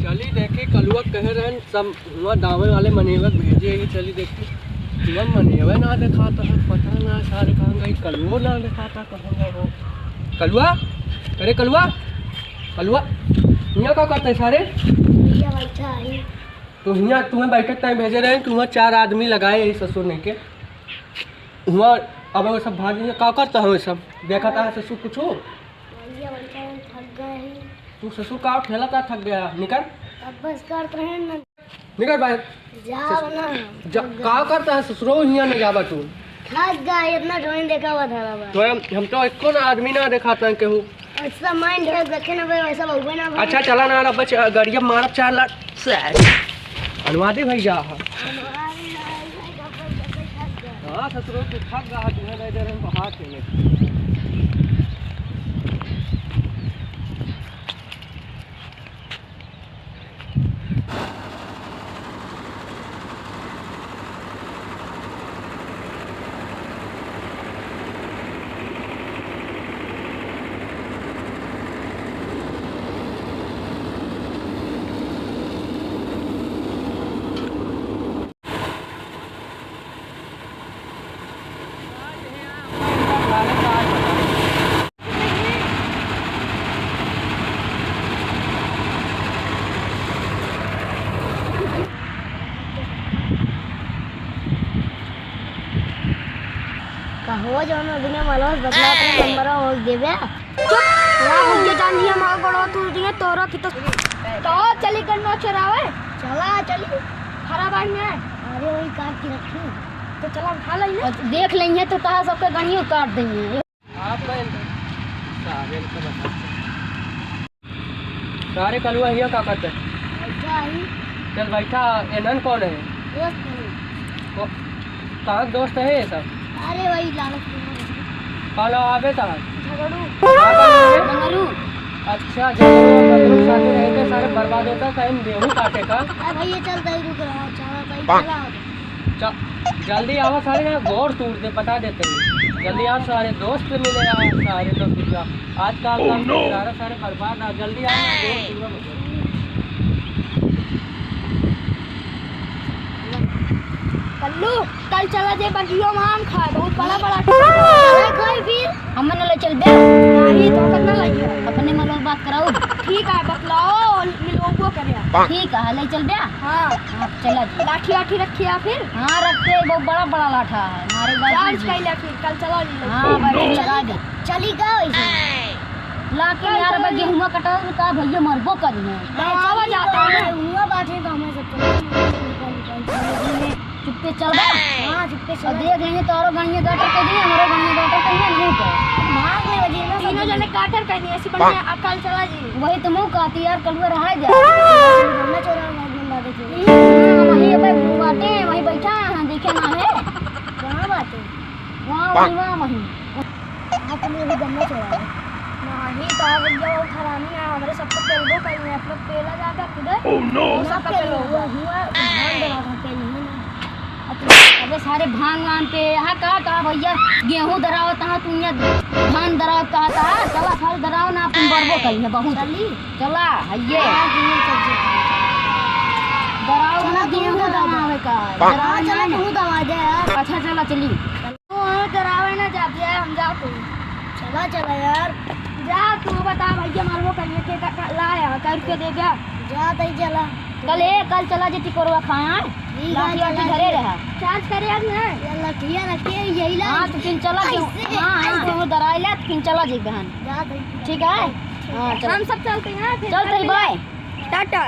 चली देखी कलुआ कह रहे हैं सब हुआ दावे वाले मनेवक भेजे ही। चली देखी हुआ मनेवे ना दिखाता है, पता ना सारे कहाँ गई। कलुआ ना दिखाता कहाँ गए हो। कलुआ, अरे कलुआ, कलुआ यहाँ क्या करते हैं सारे? तो यहाँ तुम्हें बैठक टाइम भेजे रहे हैं कि वहाँ 4 आदमी लगाए ससुर ने के वहाँ। अब वो सब भाग क्या करता है? वो सब देखा था ससुर कुछ हो? तू ससुर का ठेला का थक गया, निकल बस करते हैं ना, निकल बाहर क्या करता है ससुर? यहाँ नहीं जावा तू इतना ड्राइंग देखा हुआ था तो हम तो एक कौन आदमी ना दिखाता है केहू। ऐसा माइंड है देखे ना भाई, वैसा बहु ना। अच्छा चला ना बच गाड़िया मारब 4 लाख अनुवादी भैया। हाँ ससुर तू थक गया, तुम्हें दे रहे हैं हाथ खेले। कहो जो ना बिना मालूम बदला अपने नंबर हो देबे। चुप ना भैया जान दिया मार करो तू दिए तोरा की तो चली करना चरावे। चला चली खराब आई में। अरे वही काट के रखी तो चला खा लेंगे, देख लेंगे तो कहा सबके गणियों काट देंगे। आप सारे कलुआ हिया का करते हैं? चल बैठा। एनन कौन है? कहाँ दोस्त है ये सब? अरे वही लालच काला आवे था झगड़ू। अच्छा झगड़ू साथ रहते सारे बर्बाद होता है। टाइम गेहूँ काटे का। अरे भैया चल दही रुक रहा चला जल्दी आओ सारे, यहाँ गोर टूट दे बता देते हैं। जल्दी आओ सारे दोस्त मिले यार, सारे दोस्त आजकल का सारे बर्बाद आ। जल्दी आओ। कल्लू कल चला जे बगियो में आम खाए, बहुत बड़ा बड़ा चला खाए फिर हम न ले चल बे। नहीं तो करना लगे अपने में लोग बात कराओ। ठीक है बतलाओ मिलोगो करे। ठीक है ले चल बे। हां चला जी। लाठी लाठी रखिया फिर? हां रखते, बहुत बड़ा बड़ा लाठा है हमारे गांव। चार्ज कैला फिर कल चला जी। हां बैठ लगा दे चली गए ऐसे लाके यार बे गेहूं कटा का भैया मरबो करी है। आवाज जाता है हुआ बात है गांव में सब चुप्पे चल बे। हां चुप्पे चल देख लेंगे तोरो गणिया डाटर के दिए हमारो गणिया डाटर कहिए नहीं को भाग ले वजी ना तीनों जने काटर कहनी ऐसी बढ़िया अकल चला जी। वही तो मुंह कहती यार कल रहा जा हमने चोरा बंदा देखे वही भाई बाटे वही बैठा हां देखे ना है कहां बाटे वहां वही आपने भी गन्ना चोरा नहीं तो अब जो खरानी है हमारे सबको पेलबो कहीं आप लोग पेला जाता किधर। ओह नो सब पेलो हुआ ध्यान देना था पेली अबे सारे भांग वान पे यहाँ कहा भैया गेहूँ दराओ तहाँ तुम धान दराओ कहा चला फल दराओ ना अपन बरबो कहीं बहुत चला हइये दराओ ना गेहूँ दरावे का चला गेहूँ दवा दे। अच्छा चला चली दरावे ना जाते है हम जाओ तू चला चला यार जा तू बता भैया मारबो कहीं के लाया करके दे गया जा तई चला कल चला जे टिकोरवा खाया लाठी वाठी घरे रहा चार्ज करे यार ना ये लठिया रखे यही ला। हां तो फिर चला के हां तो दराई ले फिर चला जी बहन जा ठीक है। हां हम सब चलते हैं फिर चलते बाय टाटा।